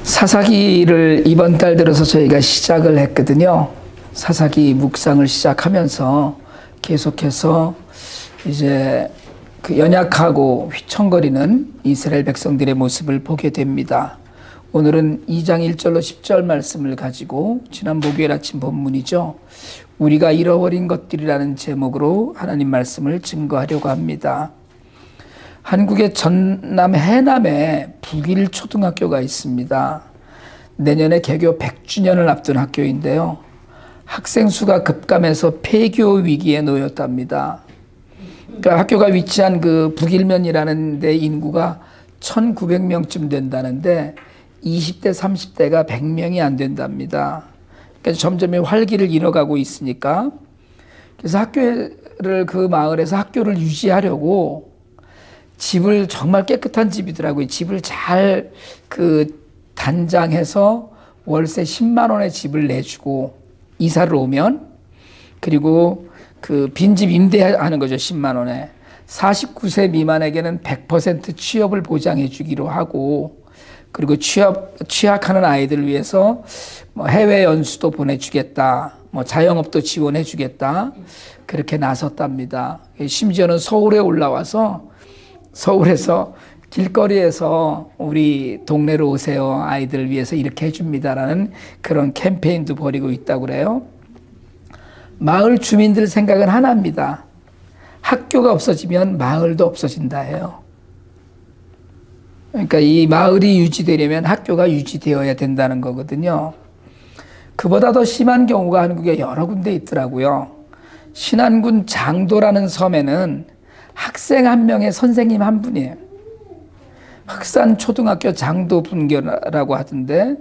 사사기를 이번 달 들어서 저희가 시작을 했거든요. 사사기 묵상을 시작하면서 계속해서 이제 그 연약하고 휘청거리는 이스라엘 백성들의 모습을 보게 됩니다. 오늘은 2장 1절로 10절 말씀을 가지고 지난 목요일 아침 본문이죠. 우리가 잃어버린 것들이라는 제목으로 하나님 말씀을 증거하려고 합니다. 한국의 전남 해남에 북일 초등학교가 있습니다. 내년에 개교 100주년을 앞둔 학교인데요. 학생 수가 급감해서 폐교 위기에 놓였답니다. 그러니까 학교가 위치한 그 북일면이라는 데 인구가 1900명쯤 된다는데 20대 30대가 100명이 안 된답니다. 그러니까 점점 활기를 잃어가고 있으니까, 그래서 학교를, 그 마을에서 학교를 유지하려고 집을, 정말 깨끗한 집이더라고요. 집을 잘 단장해서 월세 10만 원의 집을 내주고 이사를 오면, 그리고 그 빈집 임대하는 거죠. 10만 원에 49세 미만에게는 100% 취업을 보장해 주기로 하고, 그리고 취약하는 아이들을 위해서 뭐 해외 연수도 보내주겠다, 뭐 자영업도 지원해 주겠다, 그렇게 나섰답니다. 심지어는 서울에 올라와서 서울에서 길거리에서 우리 동네로 오세요, 아이들을 위해서 이렇게 해줍니다라는 그런 캠페인도 벌이고 있다고 그래요. 마을 주민들 생각은 하나입니다. 학교가 없어지면 마을도 없어진다 해요. 그러니까 이 마을이 유지되려면 학교가 유지되어야 된다는 거거든요. 그보다 더 심한 경우가 한국에 여러 군데 있더라고요. 신안군 장도라는 섬에는 학생 한 명에 선생님 한 분이에요. 흑산초등학교 장도분교라고 하던데,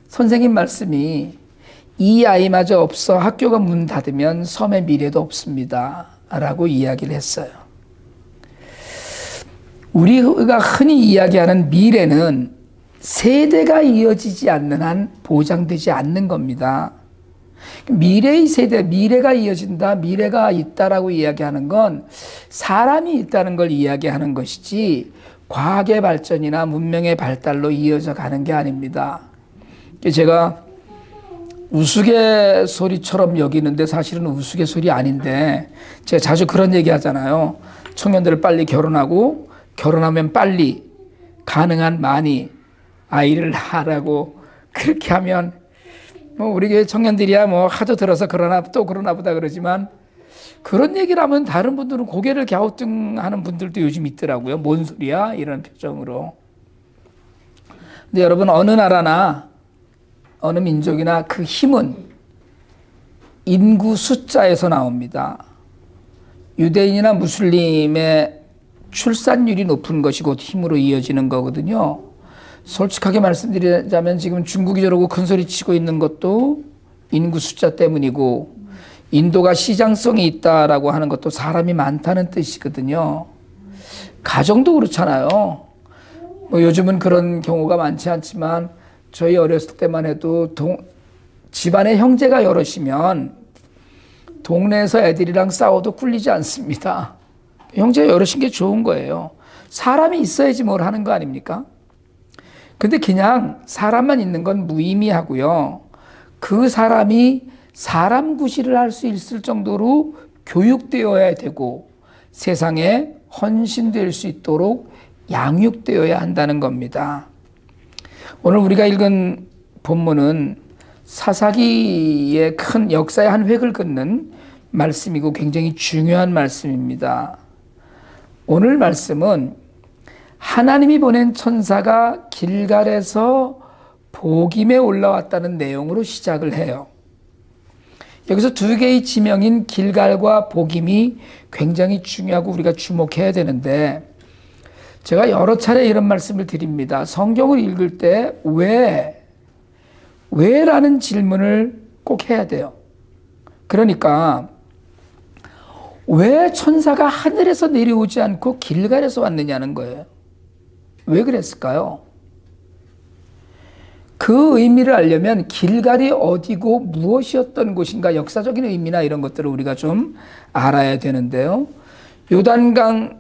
선생님 말씀이 이 아이마저 없어 학교가 문 닫으면 섬의 미래도 없습니다 라고 이야기를 했어요. 우리가 흔히 이야기하는 미래는 세대가 이어지지 않는 한 보장되지 않는 겁니다. 미래의 세대, 미래가 이어진다, 미래가 있다라고 이야기하는 건 사람이 있다는 걸 이야기하는 것이지 과학의 발전이나 문명의 발달로 이어져 가는 게 아닙니다. 제가 우스갯소리처럼 여기는데 사실은 우스갯소리 아닌데, 제가 자주 그런 얘기 하잖아요. 청년들 빨리 결혼하고, 결혼하면 빨리 가능한 많이 아이를 낳으라고. 그렇게 하면 뭐 우리 교회 청년들이야 뭐 하도 들어서 그러나 또 그러나 보다 그러지만, 그런 얘기를 하면 다른 분들은 고개를 갸우뚱하는 분들도 요즘 있더라고요. 뭔 소리야 이런 표정으로. 근데 여러분, 어느 나라나 어느 민족이나 그 힘은 인구 숫자에서 나옵니다. 유대인이나 무슬림의 출산율이 높은 것이 곧 힘으로 이어지는 거거든요. 솔직하게 말씀드리자면 지금 중국이 저러고 큰소리 치고 있는 것도 인구 숫자 때문이고, 인도가 시장성이 있다라고 하는 것도 사람이 많다는 뜻이거든요. 가정도 그렇잖아요. 뭐 요즘은 그런 경우가 많지 않지만 저희 어렸을 때만 해도 집안에 형제가 여럿이면 동네에서 애들이랑 싸워도 꿀리지 않습니다. 형제가 여럿인 게 좋은 거예요. 사람이 있어야지 뭘 하는 거 아닙니까? 근데 그냥 사람만 있는 건 무의미하고요. 그 사람이 사람 구실을 할 수 있을 정도로 교육되어야 되고 세상에 헌신될 수 있도록 양육되어야 한다는 겁니다. 오늘 우리가 읽은 본문은 사사기의 큰 역사의 한 획을 긋는 말씀이고 굉장히 중요한 말씀입니다. 오늘 말씀은 하나님이 보낸 천사가 길갈에서 복임에 올라왔다는 내용으로 시작을 해요. 여기서 두 개의 지명인 길갈과 복임이 굉장히 중요하고 우리가 주목해야 되는데, 제가 여러 차례 이런 말씀을 드립니다. 성경을 읽을 때 왜라는 질문을 꼭 해야 돼요. 그러니까 왜 천사가 하늘에서 내려오지 않고 길갈에서 왔느냐는 거예요. 왜 그랬을까요? 그 의미를 알려면 길갈이 어디고 무엇이었던 곳인가, 역사적인 의미나 이런 것들을 우리가 좀 알아야 되는데요. 요단강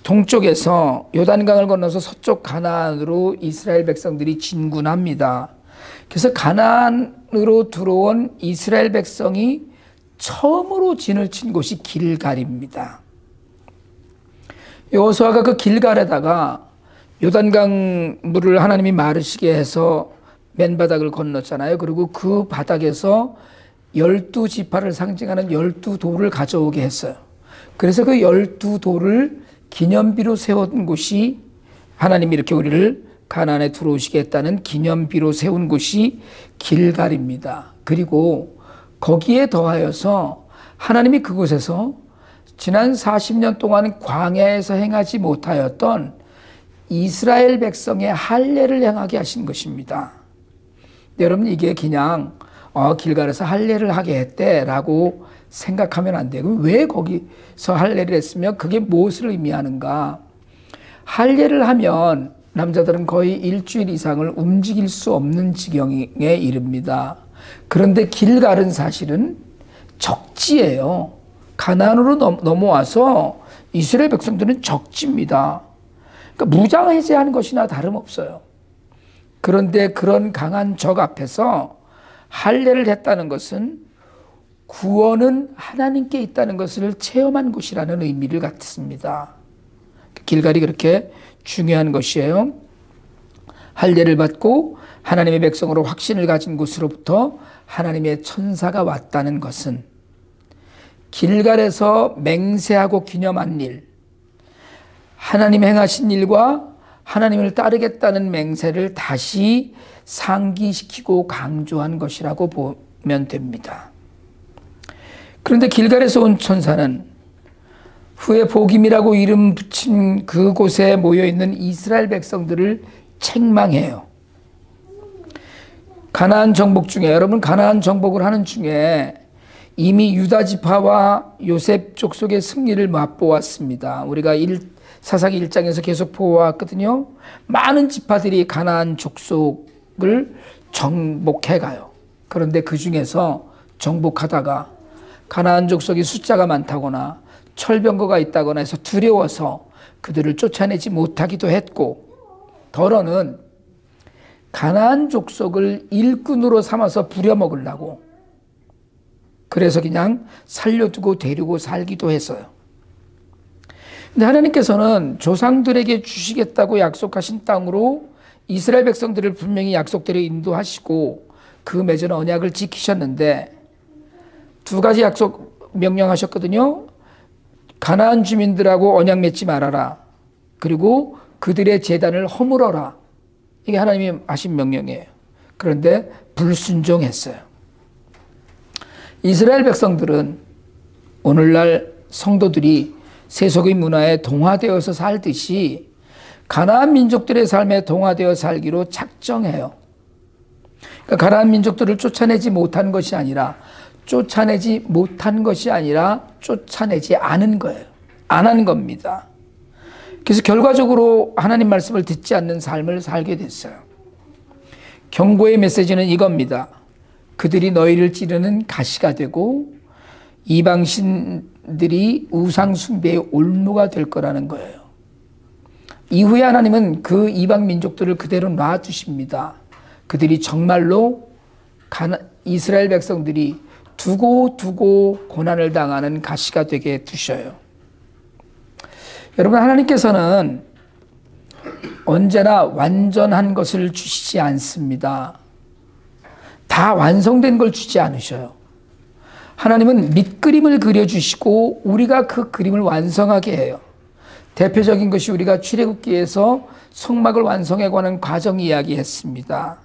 동쪽에서 요단강을 건너서 서쪽 가나안으로 이스라엘 백성들이 진군합니다. 그래서 가나안으로 들어온 이스라엘 백성이 처음으로 진을 친 곳이 길갈입니다. 여호수아가 그 길갈에다가 요단강 물을 하나님이 마르시게 해서 맨바닥을 건넜잖아요. 그리고 그 바닥에서 12지파를 상징하는 12돌을 가져오게 했어요. 그래서 그 12돌을 기념비로 세운 곳이, 하나님이 이렇게 우리를 가나안에 들어오시게 했다는 기념비로 세운 곳이 길갈입니다. 그리고 거기에 더하여서 하나님이 그곳에서 지난 40년 동안 광야에서 행하지 못하였던 이스라엘 백성의 할례를 행하게 하신 것입니다. 여러분, 이게 그냥 길갈에서 할례를 하게 했대라고 생각하면 안 돼요. 왜 거기서 할례를 했으면 그게 무엇을 의미하는가? 할례를 하면 남자들은 거의 일주일 이상을 움직일 수 없는 지경에 이릅니다. 그런데 길갈은 사실은 적지예요. 가나안으로 넘어와서 이스라엘 백성들은 적지입니다. 그러니까 무장해제하는 것이나 다름없어요. 그런데 그런 강한 적 앞에서 할례를 했다는 것은 구원은 하나님께 있다는 것을 체험한 곳이라는 의미를 갖습니다. 길갈이 그렇게 중요한 것이에요. 할례를 받고 하나님의 백성으로 확신을 가진 곳으로부터 하나님의 천사가 왔다는 것은 길갈에서 맹세하고 기념한 일, 하나님 행하신 일과 하나님을 따르겠다는 맹세를 다시 상기시키고 강조한 것이라고 보면 됩니다. 그런데 길갈에서 온 천사는 후에 복임이라고 이름 붙인 그곳에 모여있는 이스라엘 백성들을 책망해요. 가나안 정복 중에, 여러분 가나안 정복을 하는 중에 이미 유다 지파와 요셉 족속의 승리를 맛보았습니다. 우리가 사사기 1장에서 계속 보아왔거든요. 많은 지파들이 가나안 족속을 정복해 가요. 그런데 그 중에서 정복하다가 가나안 족속이 숫자가 많다거나 철병거가 있다거나 해서 두려워서 그들을 쫓아내지 못하기도 했고, 더러는 가나안 족속을 일꾼으로 삼아서 부려먹으려고, 그래서 그냥 살려두고 데리고 살기도 했어요. 근데 하나님께서는 조상들에게 주시겠다고 약속하신 땅으로 이스라엘 백성들을 분명히 약속대로 인도하시고 그 맺은 언약을 지키셨는데, 두 가지 약속 명령하셨거든요. 가나안 주민들하고 언약 맺지 말아라. 그리고 그들의 제단을 허물어라. 이게 하나님이 하신 명령이에요. 그런데 불순종했어요. 이스라엘 백성들은 오늘날 성도들이 세속의 문화에 동화되어서 살듯이 가나안 민족들의 삶에 동화되어 살기로 작정해요. 그러니까 가나안 민족들을 쫓아내지 못한 것이 아니라 쫓아내지 않은 거예요. 안 한 겁니다. 그래서 결과적으로 하나님 말씀을 듣지 않는 삶을 살게 됐어요. 경고의 메시지는 이겁니다. 그들이 너희를 찌르는 가시가 되고 이방신들이 우상 숭배의 올무가 될 거라는 거예요. 이후에 하나님은 그 이방 민족들을 그대로 놔두십니다. 그들이 정말로 이스라엘 백성들이 두고 고난을 당하는 가시가 되게 두셔요. 여러분, 하나님께서는 언제나 완전한 것을 주시지 않습니다. 다 완성된 걸 주지 않으셔요. 하나님은 밑그림을 그려주시고 우리가 그 그림을 완성하게 해요. 대표적인 것이 우리가 출애굽기에서 성막을 완성해 가는 과정 이야기했습니다.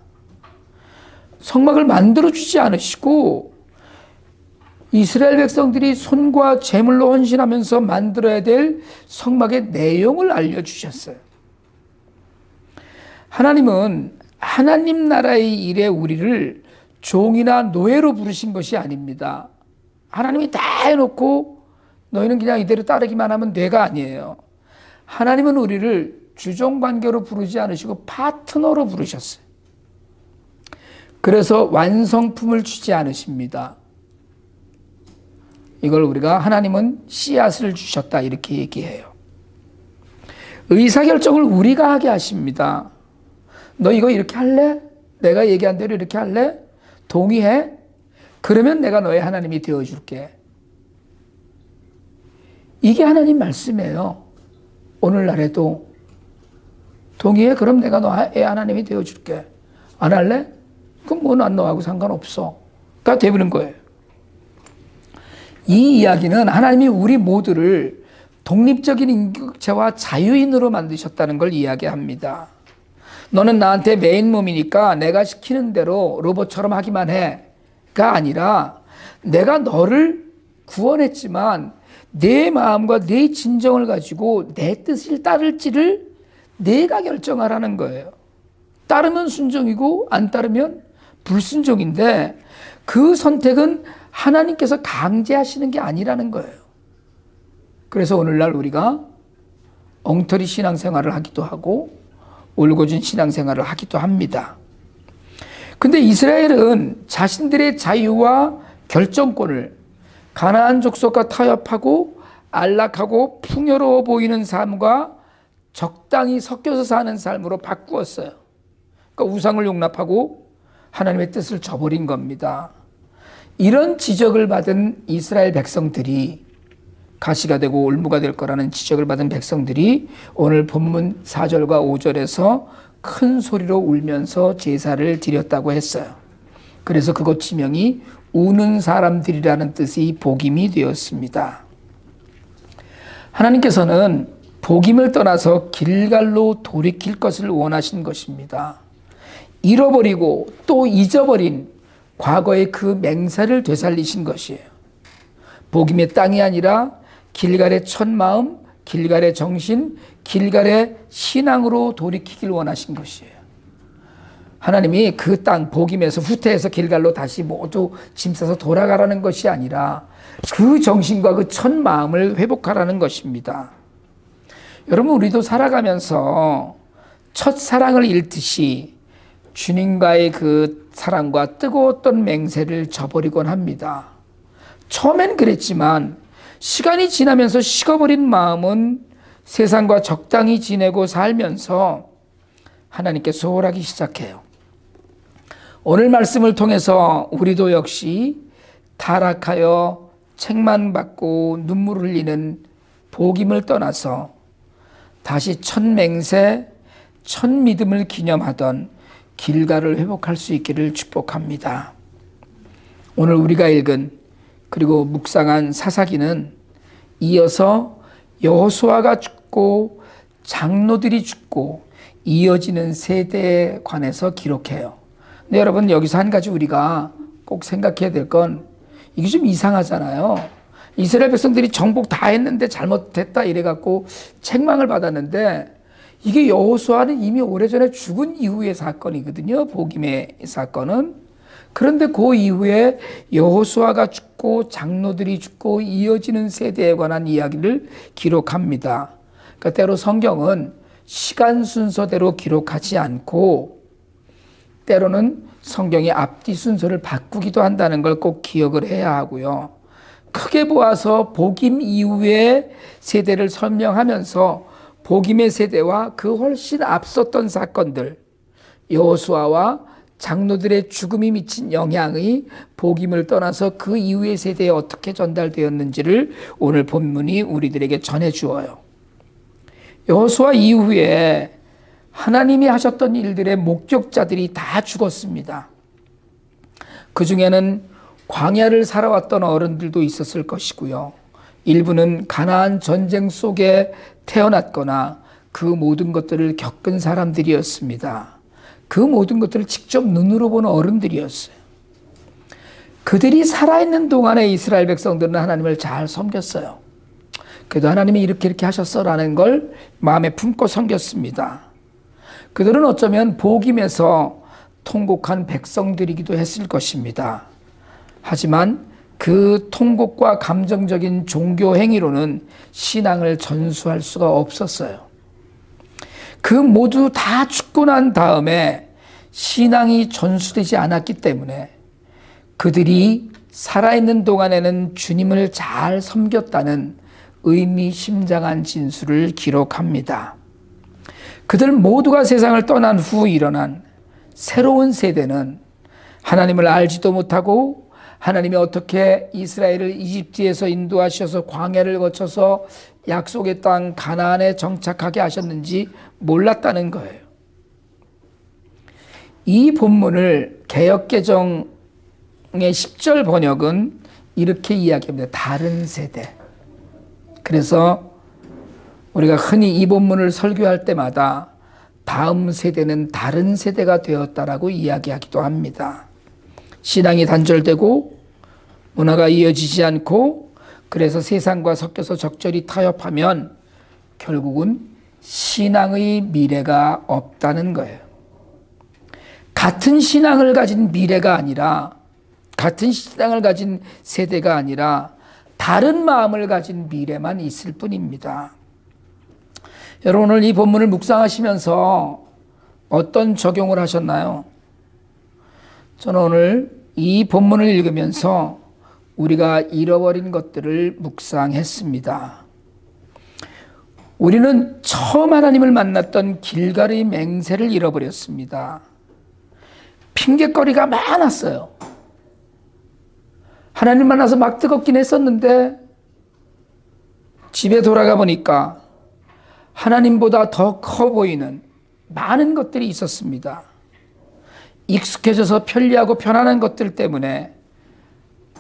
성막을 만들어주지 않으시고 이스라엘 백성들이 손과 제물로 헌신하면서 만들어야 될 성막의 내용을 알려주셨어요. 하나님은 하나님 나라의 일에 우리를 종이나 노예로 부르신 것이 아닙니다. 하나님이 다 해놓고 너희는 그냥 이대로 따르기만 하면 돼가 아니에요. 하나님은 우리를 주종관계로 부르지 않으시고 파트너로 부르셨어요. 그래서 완성품을 주지 않으십니다. 이걸 우리가 하나님은 씨앗을 주셨다 이렇게 얘기해요. 의사결정을 우리가 하게 하십니다. 너 이거 이렇게 할래? 내가 얘기한 대로 이렇게 할래? 동의해? 그러면 내가 너의 하나님이 되어줄게. 이게 하나님 말씀이에요. 오늘날에도 동의해? 그럼 내가 너의 하나님이 되어줄게. 안 할래? 그럼 뭐 난 너하고 상관없어. 가 되버린 거예요. 이 이야기는 하나님이 우리 모두를 독립적인 인격체와 자유인으로 만드셨다는 걸 이야기합니다. 너는 나한테 메인 몸이니까 내가 시키는 대로 로봇처럼 하기만 해가 아니라 내가 너를 구원했지만 내 마음과 내 진정을 가지고 내 뜻을 따를지를 내가 결정하라는 거예요. 따르면 순종이고 안 따르면 불순종인데 그 선택은 하나님께서 강제하시는 게 아니라는 거예요. 그래서 오늘날 우리가 엉터리 신앙생활을 하기도 하고 올곧은 신앙생활을 하기도 합니다. 근데 이스라엘은 자신들의 자유와 결정권을 가나안 족속과 타협하고 안락하고 풍요로워 보이는 삶과 적당히 섞여서 사는 삶으로 바꾸었어요. 그러니까 우상을 용납하고 하나님의 뜻을 저버린 겁니다. 이런 지적을 받은 이스라엘 백성들이 가시가 되고 올무가 될 거라는 지적을 받은 백성들이 오늘 본문 4절과 5절에서 큰 소리로 울면서 제사를 드렸다고 했어요. 그래서 그곳 지명이 우는 사람들이라는 뜻이 복임이 되었습니다. 하나님께서는 복임을 떠나서 길갈로 돌이킬 것을 원하신 것입니다. 잃어버리고 또 잊어버린 과거의 그 맹세를 되살리신 것이에요. 복임의 땅이 아니라 길갈의 첫 마음, 길갈의 정신, 길갈의 신앙으로 돌이키길 원하신 것이에요. 하나님이 그 땅 복임에서 후퇴해서 길갈로 다시 모두 짐 싸서 돌아가라는 것이 아니라 그 정신과 그 첫 마음을 회복하라는 것입니다. 여러분, 우리도 살아가면서 첫사랑을 잃듯이 주님과의 그 사랑과 뜨거웠던 맹세를 저버리곤 합니다. 처음엔 그랬지만 시간이 지나면서 식어버린 마음은 세상과 적당히 지내고 살면서 하나님께 소홀하기 시작해요. 오늘 말씀을 통해서 우리도 역시 타락하여 책만 받고 눈물 흘리는 복임을 떠나서 다시 첫 맹세, 첫 믿음을 기념하던 길갈을 회복할 수 있기를 축복합니다. 오늘 우리가 읽은 그리고 묵상한 사사기는 이어서 여호수아가 죽고 장로들이 죽고 이어지는 세대에 관해서 기록해요. 근데 여러분, 여기서 한 가지 우리가 꼭 생각해야 될 건 이게 좀 이상하잖아요. 이스라엘 백성들이 정복 다 했는데 잘못됐다 이래갖고 책망을 받았는데 이게 여호수아는 이미 오래전에 죽은 이후의 사건이거든요. 복임의 사건은. 그런데 그 이후에 여호수아가 죽고 장로들이 죽고 이어지는 세대에 관한 이야기를 기록합니다. 그러니까 때로 성경은 시간 순서대로 기록하지 않고 때로는 성경의 앞뒤 순서를 바꾸기도 한다는 걸 꼭 기억을 해야 하고요. 크게 보아서 복임 이후의 세대를 설명하면서 복임의 세대와 그 훨씬 앞섰던 사건들, 여호수아와 장로들의 죽음이 미친 영향이 복임을 떠나서 그 이후의 세대에 어떻게 전달되었는지를 오늘 본문이 우리들에게 전해주어요. 여호수아 이후에 하나님이 하셨던 일들의 목격자들이 다 죽었습니다. 그 중에는 광야를 살아왔던 어른들도 있었을 것이고요. 일부는 가나안 전쟁 속에 태어났거나 그 모든 것들을 겪은 사람들이었습니다. 그 모든 것들을 직접 눈으로 본 어른들이었어요. 그들이 살아있는 동안에 이스라엘 백성들은 하나님을 잘 섬겼어요. 그래도 하나님이 이렇게 하셨어라는 걸 마음에 품고 섬겼습니다. 그들은 어쩌면 복임에서 통곡한 백성들이기도 했을 것입니다. 하지만 그 통곡과 감정적인 종교 행위로는 신앙을 전수할 수가 없었어요. 그 모두 다 죽고 난 다음에 신앙이 전수되지 않았기 때문에 그들이 살아있는 동안에는 주님을 잘 섬겼다는 의미심장한 진술을 기록합니다. 그들 모두가 세상을 떠난 후 일어난 새로운 세대는 하나님을 알지도 못하고 하나님이 어떻게 이스라엘을 이집트에서 인도하셔서 광야를 거쳐서 약속의 땅 가나안에 정착하게 하셨는지 몰랐다는 거예요. 이 본문을 개역개정의 10절 번역은 이렇게 이야기합니다. 다른 세대. 그래서 우리가 흔히 이 본문을 설교할 때마다 다음 세대는 다른 세대가 되었다라고 이야기하기도 합니다. 신앙이 단절되고 문화가 이어지지 않고 그래서 세상과 섞여서 적절히 타협하면 결국은 신앙의 미래가 없다는 거예요. 같은 신앙을 가진 미래가 아니라, 같은 신앙을 가진 세대가 아니라 다른 마음을 가진 미래만 있을 뿐입니다. 여러분, 오늘 이 본문을 묵상하시면서 어떤 적용을 하셨나요? 저는 오늘 이 본문을 읽으면서 우리가 잃어버린 것들을 묵상했습니다. 우리는 처음 하나님을 만났던 길갈의 맹세를 잃어버렸습니다. 핑계거리가 많았어요. 하나님 만나서 막 뜨겁긴 했었는데 집에 돌아가 보니까 하나님보다 더 커 보이는 많은 것들이 있었습니다. 익숙해져서 편리하고 편안한 것들 때문에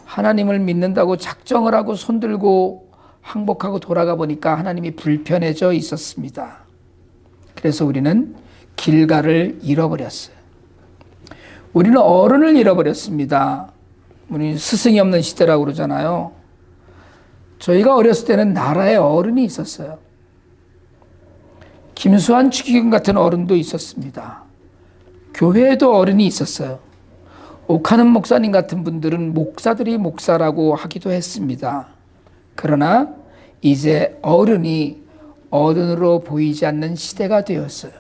하나님을 믿는다고 작정을 하고 손들고 항복하고 돌아가 보니까 하나님이 불편해져 있었습니다. 그래서 우리는 길갈을 잃어버렸어요. 우리는 어른을 잃어버렸습니다. 우리 스승이 없는 시대라고 그러잖아요. 저희가 어렸을 때는 나라에 어른이 있었어요. 김수환 추기경 같은 어른도 있었습니다. 교회에도 어른이 있었어요. 옥하는 목사님 같은 분들은 목사들이 목사라고 하기도 했습니다. 그러나 이제 어른이 어른으로 보이지 않는 시대가 되었어요.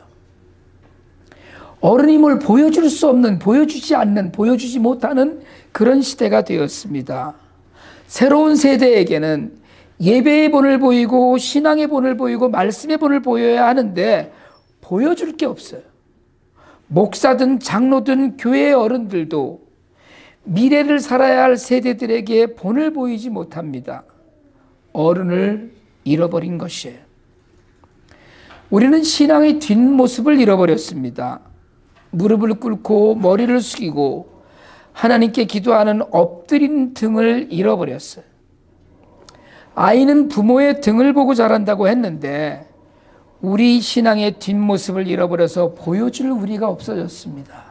어른이 뭘 보여줄 수 없는, 보여주지 않는, 보여주지 못하는 그런 시대가 되었습니다. 새로운 세대에게는 예배의 본을 보이고 신앙의 본을 보이고 말씀의 본을 보여야 하는데 보여줄 게 없어요. 목사든 장로든 교회의 어른들도 미래를 살아야 할 세대들에게 본을 보이지 못합니다. 어른을 잃어버린 것이에요. 우리는 신앙의 뒷모습을 잃어버렸습니다. 무릎을 꿇고 머리를 숙이고 하나님께 기도하는 엎드린 등을 잃어버렸어요. 아이는 부모의 등을 보고 자란다고 했는데 우리 신앙의 뒷모습을 잃어버려서 보여줄 우리가 없어졌습니다.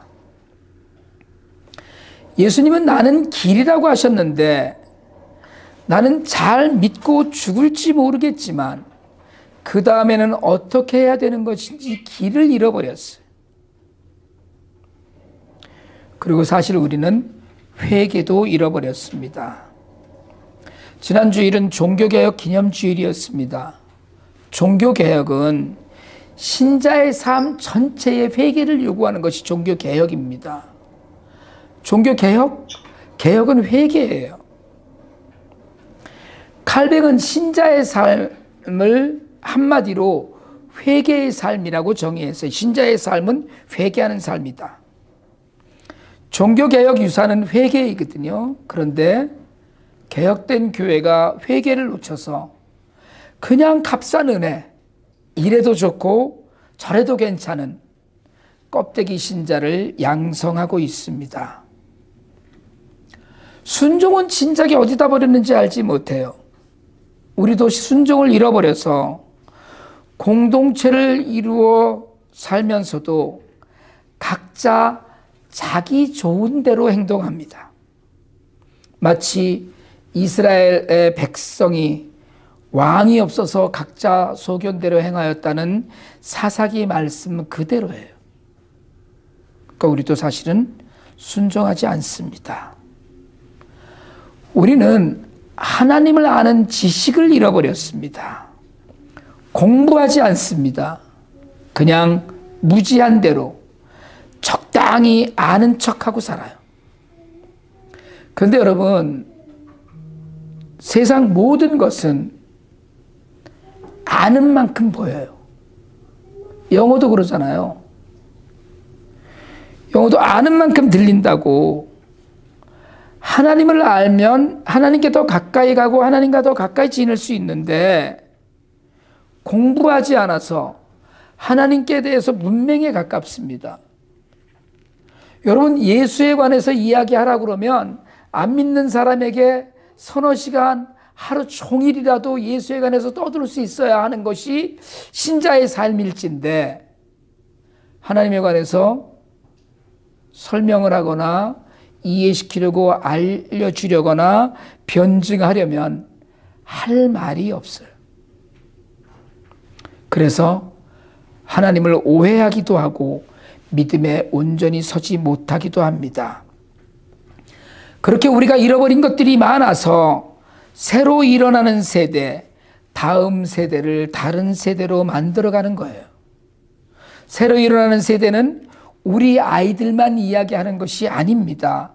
예수님은 나는 길이라고 하셨는데 나는 잘 믿고 죽을지 모르겠지만 그 다음에는 어떻게 해야 되는 것인지 길을 잃어버렸어요. 그리고 사실 우리는 회개도 잃어버렸습니다. 지난 주일은 종교개혁 기념주일이었습니다. 종교개혁은 신자의 삶 전체의 회개를 요구하는 것이 종교개혁입니다. 종교개혁? 개혁은 회개예요. 칼뱅은 신자의 삶을 한마디로 회개의 삶이라고 정의했어요. 신자의 삶은 회개하는 삶이다. 종교개혁 유산은 회개이거든요. 그런데 개혁된 교회가 회개를 놓쳐서 그냥 값싼 은혜, 이래도 좋고 저래도 괜찮은 껍데기 신자를 양성하고 있습니다. 순종은 진작에 어디다 버렸는지 알지 못해요. 우리도 순종을 잃어버려서 공동체를 이루어 살면서도 각자 자기 좋은 대로 행동합니다. 마치 이스라엘의 백성이 왕이 없어서 각자 소견대로 행하였다는 사사기 말씀 그대로예요. 그러니까 우리도 사실은 순종하지 않습니다. 우리는 하나님을 아는 지식을 잃어버렸습니다. 공부하지 않습니다. 그냥 무지한 대로 적당히 아는 척하고 살아요. 그런데 여러분, 세상 모든 것은 아는 만큼 보여요. 영어도 그러잖아요. 영어도 아는 만큼 들린다고. 하나님을 알면 하나님께 더 가까이 가고 하나님과 더 가까이 지낼 수 있는데, 공부하지 않아서 하나님께 대해서 문맹에 가깝습니다. 여러분, 예수에 관해서 이야기하라 그러면 안 믿는 사람에게 서너 시간, 하루 종일이라도 예수에 관해서 떠들 수 있어야 하는 것이 신자의 삶일진데, 하나님에 관해서 설명을 하거나 이해시키려고 알려주려거나 변증하려면 할 말이 없어요. 그래서 하나님을 오해하기도 하고 믿음에 온전히 서지 못하기도 합니다. 그렇게 우리가 잃어버린 것들이 많아서 새로 일어나는 세대, 다음 세대를 다른 세대로 만들어가는 거예요. 새로 일어나는 세대는 우리 아이들만 이야기하는 것이 아닙니다.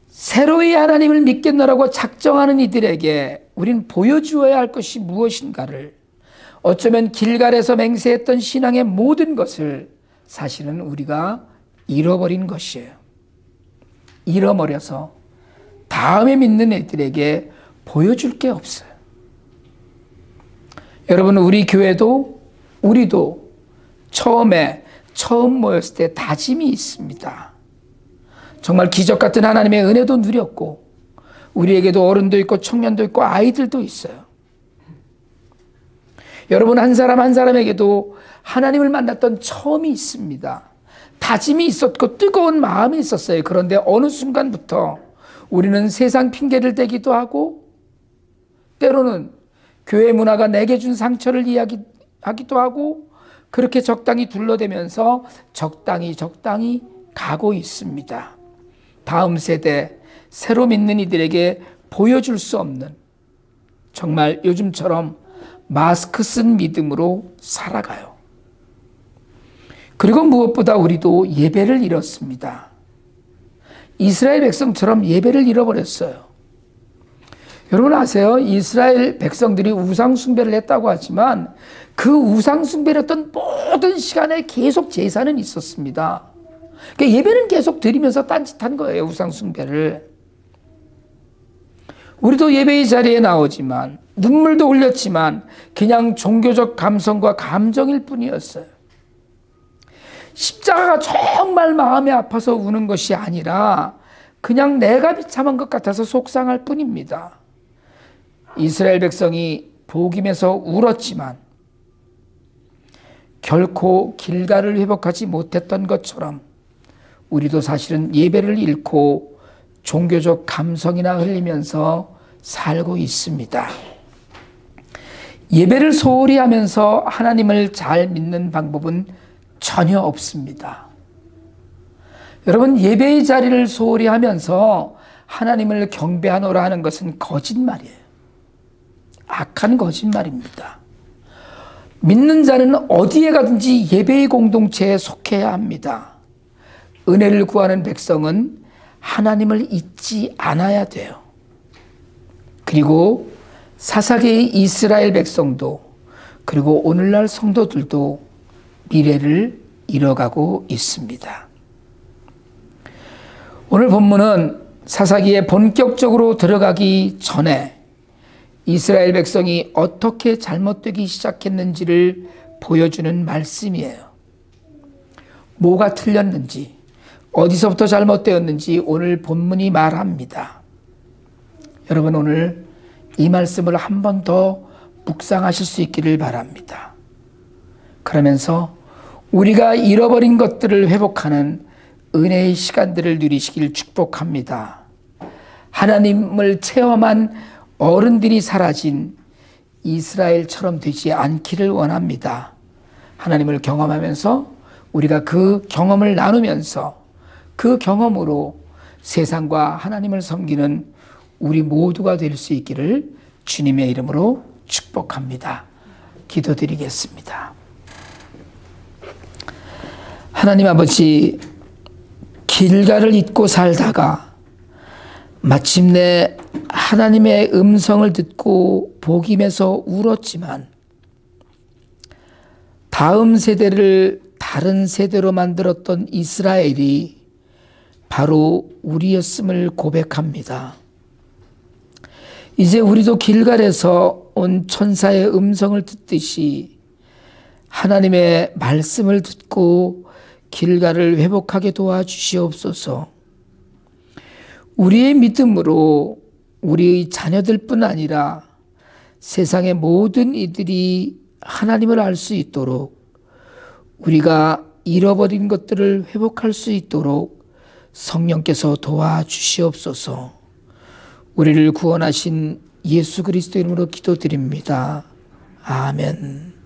새로이 하나님을 믿겠노라고 작정하는 이들에게 우린 보여주어야 할 것이 무엇인가를, 어쩌면 길갈에서 맹세했던 신앙의 모든 것을 사실은 우리가 잃어버린 것이에요. 잃어버려서 다음에 믿는 애들에게 보여줄 게 없어요. 여러분, 우리 교회도 우리도 처음 모였을 때 다짐이 있습니다. 정말 기적 같은 하나님의 은혜도 누렸고, 우리에게도 어른도 있고 청년도 있고 아이들도 있어요. 여러분, 한 사람 한 사람에게도 하나님을 만났던 처음이 있습니다. 다짐이 있었고 뜨거운 마음이 있었어요. 그런데 어느 순간부터 우리는 세상 핑계를 대기도 하고, 때로는 교회 문화가 내게 준 상처를 이야기하기도 하고, 그렇게 적당히 둘러대면서 적당히 가고 있습니다. 다음 세대, 새로 믿는 이들에게 보여줄 수 없는, 정말 요즘처럼 마스크 쓴 믿음으로 살아가요. 그리고 무엇보다 우리도 예배를 잃었습니다. 이스라엘 백성처럼 예배를 잃어버렸어요. 여러분 아세요? 이스라엘 백성들이 우상 숭배를 했다고 하지만 그 우상 숭배를 했던 모든 시간에 계속 제사는 있었습니다. 그러니까 예배는 계속 드리면서 딴짓한 거예요, 우상 숭배를. 우리도 예배의 자리에 나오지만, 눈물도 흘렸지만 그냥 종교적 감성과 감정일 뿐이었어요. 십자가가 정말 마음이 아파서 우는 것이 아니라 그냥 내가 비참한 것 같아서 속상할 뿐입니다. 이스라엘 백성이 복임에서 울었지만 결코 길갈을 회복하지 못했던 것처럼 우리도 사실은 예배를 잃고 종교적 감성이나 흘리면서 살고 있습니다. 예배를 소홀히 하면서 하나님을 잘 믿는 방법은 전혀 없습니다. 여러분, 예배의 자리를 소홀히 하면서 하나님을 경배하노라 하는 것은 거짓말이에요. 악한 거짓말입니다. 믿는 자는 어디에 가든지 예배의 공동체에 속해야 합니다. 은혜를 구하는 백성은 하나님을 잊지 않아야 돼요. 그리고 사사기의 이스라엘 백성도, 그리고 오늘날 성도들도 미래를 잃어가고 있습니다. 오늘 본문은 사사기에 본격적으로 들어가기 전에 이스라엘 백성이 어떻게 잘못되기 시작했는지를 보여주는 말씀이에요. 뭐가 틀렸는지, 어디서부터 잘못되었는지 오늘 본문이 말합니다. 여러분, 오늘 이 말씀을 한 번 더 묵상하실 수 있기를 바랍니다. 그러면서 우리가 잃어버린 것들을 회복하는 은혜의 시간들을 누리시길 축복합니다. 하나님을 체험한 어른들이 사라진 이스라엘처럼 되지 않기를 원합니다. 하나님을 경험하면서 우리가 그 경험을 나누면서 그 경험으로 세상과 하나님을 섬기는 우리 모두가 될 수 있기를 주님의 이름으로 축복합니다. 기도드리겠습니다. 하나님 아버지, 길갈을 잊고 살다가 마침내 하나님의 음성을 듣고 복임에서 울었지만 다음 세대를 다른 세대로 만들었던 이스라엘이 바로 우리였음을 고백합니다. 이제 우리도 길갈에서 온 천사의 음성을 듣듯이 하나님의 말씀을 듣고 길갈을 회복하게 도와주시옵소서. 우리의 믿음으로 우리의 자녀들뿐 아니라 세상의 모든 이들이 하나님을 알 수 있도록, 우리가 잃어버린 것들을 회복할 수 있도록 성령께서 도와주시옵소서. 우리를 구원하신 예수 그리스도 이름으로 기도드립니다. 아멘.